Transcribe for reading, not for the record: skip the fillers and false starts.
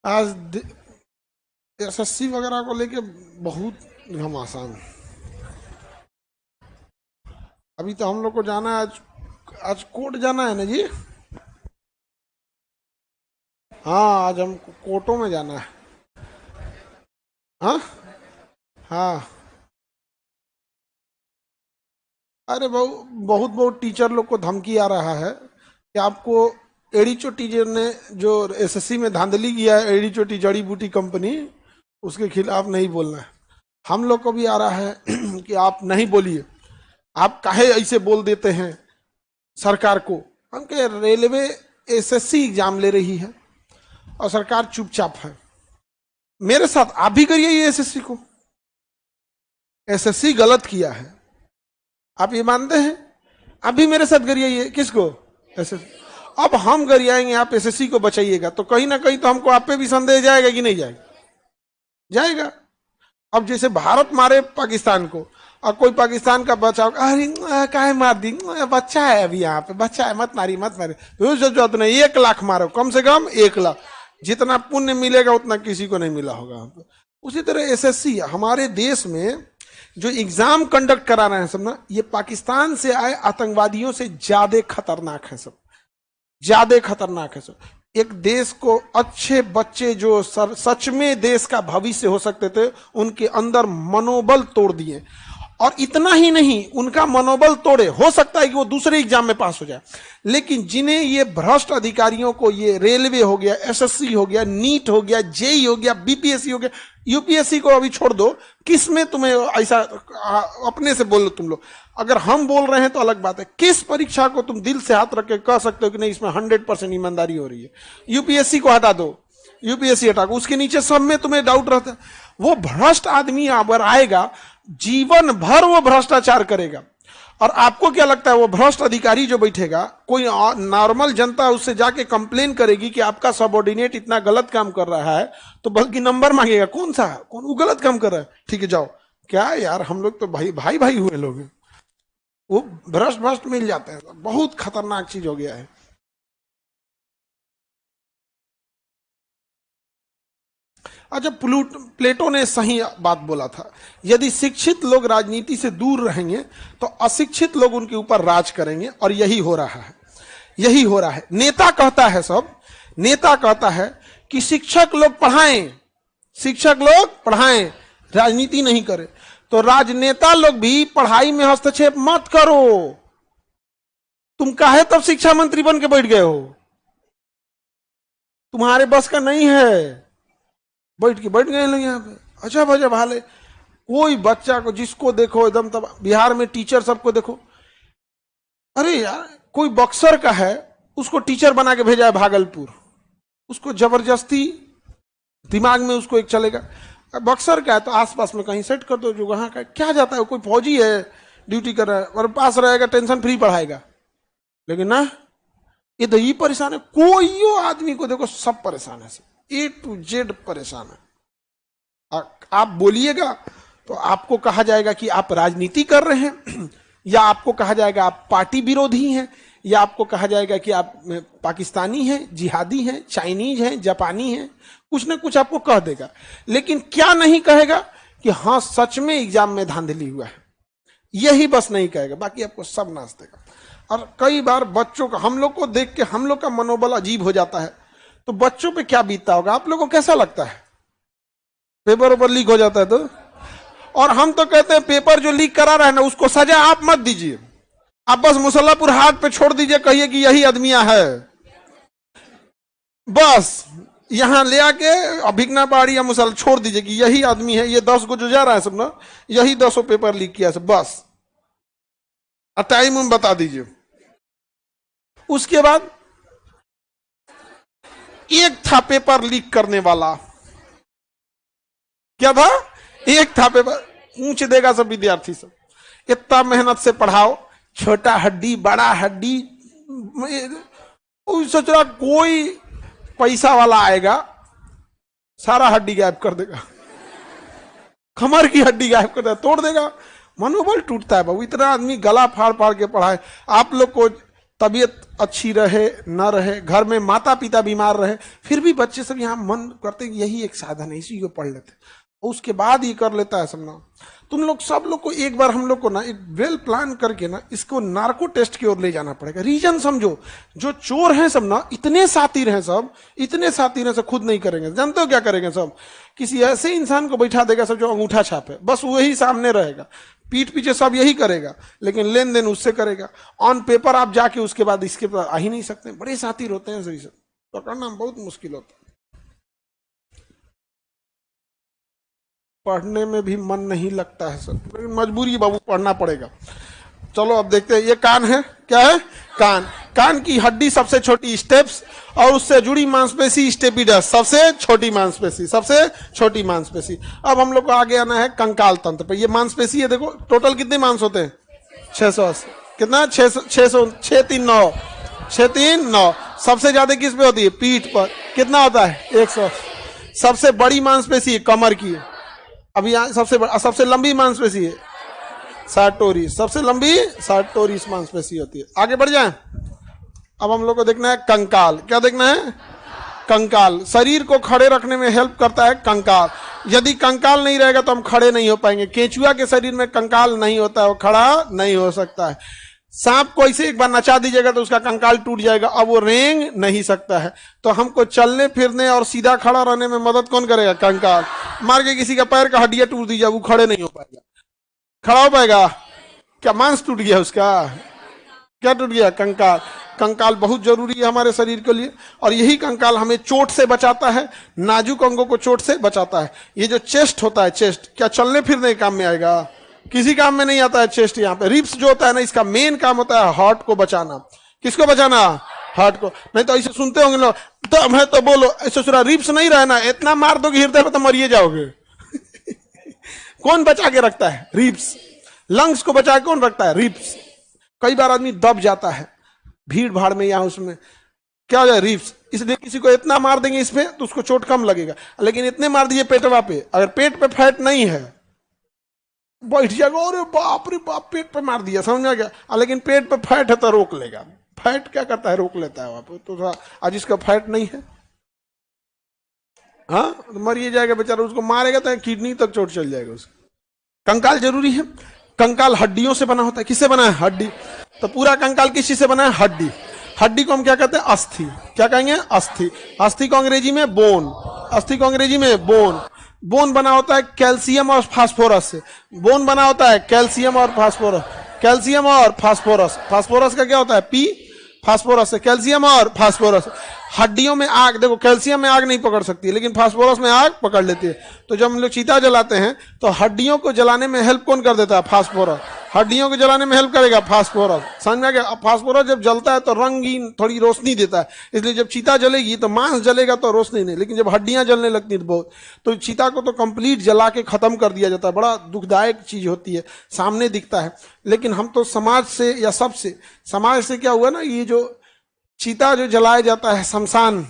आज एसएससी वगैरह को लेके बहुत घमासान। अभी तो हम लोग को जाना है आज। आज कोर्ट जाना है ना जी। हाँ, आज हम कोर्टों में जाना है। हाँ हाँ। अरे बहुत बहुत टीचर लोग को धमकी आ रहा है कि आपको एड़ी चोटी ने जो एसएससी में धांधली किया है, एड़ी चोटी जड़ी बूटी कंपनी, उसके खिलाफ नहीं बोलना है। हम लोग को भी आ रहा है कि आप नहीं बोलिए, आप काहे ऐसे बोल देते हैं सरकार को। हम कहे रेलवे एसएससी एग्जाम ले रही है और सरकार चुपचाप है। मेरे साथ आप भी करिए ये एसएससी को। एसएससी गलत किया है, आप ये मानते हैं? आप भी मेरे साथ करिए ये। किसको? एसएससी। अब हम गरियाएंगे, आप एसएससी को बचाइएगा, तो कहीं ना कहीं तो हमको आप पे भी संदेह जाएगा कि नहीं जाएगा? जाएगा। अब जैसे भारत मारे पाकिस्तान को और कोई पाकिस्तान का बचाव, अरे काहे मार दी, बच्चा है अभी यहाँ पे, बच्चा है, मत मारी मत मारी। जरूरत नहीं, 1 लाख मारो, कम से कम 1 लाख। जितना पुण्य मिलेगा उतना किसी को नहीं मिला होगा। उसी तरह एसएससी हमारे देश में जो एग्जाम कंडक्ट करा रहे हैं सब ना, ये पाकिस्तान से आए आतंकवादियों से ज्यादा खतरनाक है सब, ज्यादा खतरनाक है सब। एक देश को अच्छे बच्चे जो सच में देश का भविष्य हो सकते थे, उनके अंदर मनोबल तोड़ दिए। और इतना ही नहीं, उनका मनोबल तोड़े, हो सकता है कि वो दूसरे एग्जाम में पास हो जाए, लेकिन जिन्हें ये भ्रष्ट अधिकारियों को, ये रेलवे हो गया, एसएससी हो गया, नीट हो गया, जेई हो गया, बीपीएससी हो गया, यूपीएससी को अभी छोड़ दो, किसमें तुम्हें ऐसा, अपने से बोलो तुम लोग। अगर हम बोल रहे हैं तो अलग बात है, किस परीक्षा को तुम दिल से हाथ रख के कह सकते हो कि नहीं इसमें 100% ईमानदारी हो रही है? यूपीएससी को हटा दो, यूपीएससी हटा, उसके नीचे सब में तुम्हें डाउट रहता है। वो भ्रष्ट आदमी अगर आएगा, जीवन भर वो भ्रष्टाचार करेगा। और आपको क्या लगता है, वो भ्रष्ट अधिकारी जो बैठेगा, कोई नॉर्मल जनता उससे जाके कंप्लेन करेगी कि आपका सबऑर्डिनेट इतना गलत काम कर रहा है, तो बल्कि नंबर मांगेगा, कौन सा, कौन वो गलत काम कर रहा है, ठीक है जाओ। क्या यार, हम लोग तो भाई भाई भाई हुए लोग हैं। वो भ्रष्ट भ्रष्ट मिल जाते हैं, बहुत खतरनाक चीज हो गया है। अच्छा, प्लेटो ने सही बात बोला था, यदि शिक्षित लोग राजनीति से दूर रहेंगे तो अशिक्षित लोग उनके ऊपर राज करेंगे, और यही हो रहा है, यही हो रहा है। नेता कहता है, सब नेता कहता है कि शिक्षक लोग पढ़ाएं, शिक्षक लोग पढ़ाएं, राजनीति नहीं करें। तो राजनेता लोग भी पढ़ाई में हस्तक्षेप मत करो। तुम काहे तब शिक्षा मंत्री बन के बैठ गए हो? तुम्हारे बस का नहीं है, बैठ गए लोग यहाँ पे, अच्छा भजब हाल है। कोई बच्चा को जिसको देखो एकदम, तब बिहार में टीचर सबको देखो, अरे यार कोई बक्सर का है, उसको टीचर बना के भेजा है भागलपुर, उसको जबरदस्ती दिमाग में उसको एक चलेगा, बक्सर का है तो आसपास में कहीं सेट कर दो, जो वहां का क्या जाता है, कोई फौजी है ड्यूटी कर रहा है और पास रहेगा, टेंशन फ्री पढ़ाएगा। लेकिन ना, ये तो ये परेशान है, कोई आदमी को देखो सब परेशान है, ए टू जेड परेशान है। आप बोलिएगा तो आपको कहा जाएगा कि आप राजनीति कर रहे हैं, या आपको कहा जाएगा आप पार्टी विरोधी हैं, या आपको कहा जाएगा कि आप पाकिस्तानी हैं, जिहादी हैं, चाइनीज हैं, जापानी हैं, कुछ ना कुछ आपको कह देगा। लेकिन क्या नहीं कहेगा कि हाँ सच में एग्जाम में धांधली हुआ है, यही बस नहीं कहेगा, बाकी आपको सब नाच देगा। और कई बार बच्चों का, हम लोग को देख के हम लोग का मनोबल अजीब हो जाता है, तो बच्चों पे क्या बीतता होगा, आप लोगों को कैसा लगता है? पेपर ऊपर लीक हो जाता है तो, और हम तो कहते हैं पेपर जो लीक करा रहा है ना, उसको सजा आप मत दीजिए, आप बस मुसल्लापुर हाट पे छोड़ दीजिए, कहिए कि यही आदमियां है, बस यहां ले आके अभिज्ञा बाड़ी या मुसल्ला छोड़ दीजिए कि यही आदमी है, ये 10 को जो जा रहा है सब ना, यही 10 पेपर लीक किया सब, बस टाइम में बता दीजिए। उसके बाद एक था पेपर लीक करने वाला, क्या था? एक था पेपर, पूछ देगा सब विद्यार्थी सब, इतना मेहनत से पढ़ाओ, छोटा हड्डी बड़ा हड्डी, सोच रहा कोई पैसा वाला आएगा, सारा हड्डी गायब कर देगा, कमर की हड्डी गायब कर देगा, तोड़ देगा। मनोबल टूटता है बाबू, इतना आदमी गला फाड़ फाड़ के पढ़ाए। आप लोग को तबीयत अच्छी रहे न रहे, घर में माता पिता बीमार रहे, फिर भी बच्चे सब यहाँ मन करते हैं यही एक साधन है, इसी को पढ़ लेते, उसके बाद ये कर लेता है सब ना। तुम लोग सब लोग को एक बार हम लोग को ना एक वेल प्लान करके ना इसको नार्को टेस्ट की ओर ले जाना पड़ेगा। रीजन समझो, जो चोर हैं सब ना इतने सातिर हैं, सब इतने सातिर हैं, सब खुद नहीं करेंगे। जानते हो क्या करेंगे? सब किसी ऐसे इंसान को बैठा देगा सब जो अंगूठा छाप है, बस वही सामने रहेगा, पीठ पीछे सब यही करेगा, लेकिन लेन देन उससे करेगा। ऑन पेपर आप जाके उसके बाद इसके पास आ ही नहीं सकते, बड़े सातिर होते हैं, सही से पकड़ना बहुत मुश्किल होता है। पढ़ने में भी मन नहीं लगता है सब, लेकिन मजबूरी बाबू पढ़ना पड़ेगा। चलो अब देखते हैं, ये कान है, क्या है? कान। कान की हड्डी सबसे छोटी स्टेप्स और उससे जुड़ी मांसपेशी स्टेपिडस, सबसे छोटी मांसपेशी, सबसे छोटी मांसपेशी। अब हम लोग को आगे आना है कंकाल तंत्र पे। ये मांसपेशी है, देखो टोटल कितने मांस होते हैं? 680। कितना? 600 639। सबसे ज्यादा किस पे होती है? पीठ पर। कितना होता है? 100। सबसे बड़ी मांसपेशी कमर की है। अभी यहाँ सबसे लंबी मांसपेशी है सार्टोरियस, सबसे लंबी सार्टोरियस मांसपेशी होती है। आगे बढ़ जाएं। अब हम लोग को देखना है कंकाल। क्या देखना है? कंकाल। शरीर को खड़े रखने में हेल्प करता है कंकाल। यदि कंकाल नहीं रहेगा तो हम खड़े नहीं हो पाएंगे। केंचुआ के शरीर में कंकाल नहीं होता है, वो खड़ा नहीं हो सकता है। सांप को ऐसे एक बार नचा दीजिएगा तो उसका कंकाल टूट जाएगा, अब वो रेंग नहीं सकता है। तो हमको चलने फिरने और सीधा खड़ा रहने में मदद कौन करेगा? कंकाल। मार के किसी का पैर का हड्डियां टूट दीजिए, वो खड़े नहीं हो पाएगा। खड़ा हो पाएगा? क्या मांस टूट गया उसका? क्या टूट गया? कंकाल। कंकाल बहुत जरूरी है हमारे शरीर के लिए, और यही कंकाल हमें चोट से बचाता है, नाजुक अंगों को चोट से बचाता है। ये जो चेस्ट होता है, चेस्ट क्या चलने फिरने के काम में आएगा? किसी काम में नहीं आता है चेस्ट। यहाँ पे रिब्स जो होता है ना, इसका मेन काम होता है हार्ट को बचाना। किसको बचाना? हार्ट को। नहीं तो ऐसे सुनते होंगे लोग, तो मैं तो बोलो ऐसे सुना, रिब्स नहीं रहना, इतना मार दोगे हृदय में तो मरिए जाओगे। कौन बचा के रखता है? रिब्स। लंग्स को बचा के कौन रखता है? रिब्स। कई बार आदमी दब जाता है भीड़ भाड़ में या उसमें, क्या हो जाए? रिब्स। इसलिए किसी को इतना मार देंगे इसमें तो उसको चोट कम लगेगा, लेकिन इतने मार दीजिए पेटवा पे, अगर पेट पे फैट नहीं है बैठ जाएगा, अरे बाप रे बाप पेट पे मार दिया, समझ में आ गया। लेकिन पेट पे फैट है तो रोक लेगा। फैट क्या करता है? रोक लेता है वहां पे। तो आज इसका फैट नहीं है, हाँ तो मरिए जाएगा बेचारा, उसको मारेगा तो किडनी तक चोट चल जाएगा उसका। कंकाल जरूरी है। कंकाल हड्डियों से बना होता है। किससे बना है? हड्डी। तो पूरा कंकाल किस चीज से बना है? हड्डी। हड्डी को हम क्या कहते हैं? अस्थि। क्या कहेंगे? अस्थि। अस्थि को अंग्रेजी में बोन। अस्थि को अंग्रेजी में बोन। बोन बना होता है कैल्शियम और फास्फोरस से। बोन बना होता है कैल्शियम और फास्फोरस। कैल्शियम और फास्फोरस। फास्फोरस का क्या होता है? पी। फास्फोरस से कैल्शियम और फास्फोरस। हड्डियों में आग, देखो कैल्शियम में आग नहीं पकड़ सकती, लेकिन फास्फोरस में आग पकड़ लेती है। तो जब हम लोग चीता जलाते हैं तो हड्डियों को जलाने में हेल्प कौन कर देता है? फास्फोरस। हड्डियों को जलाने में हेल्प करेगा फास्फोरस। समझ में आ गया? फास्फोरस जब जलता है तो रंगीन थोड़ी रोशनी देता है, इसलिए जब चीता जलेगी तो मांस जलेगा तो रोशनी नहीं, लेकिन जब हड्डियां जलने लगती है बहुत, तो चीता को तो कंप्लीट जला के खत्म कर दिया जाता है। बड़ा दुखदायक चीज होती है, सामने दिखता है। लेकिन हम तो समाज से या सबसे, समाज से क्या हुआ ना, ये जो चीता जो जलाया जाता है शमशान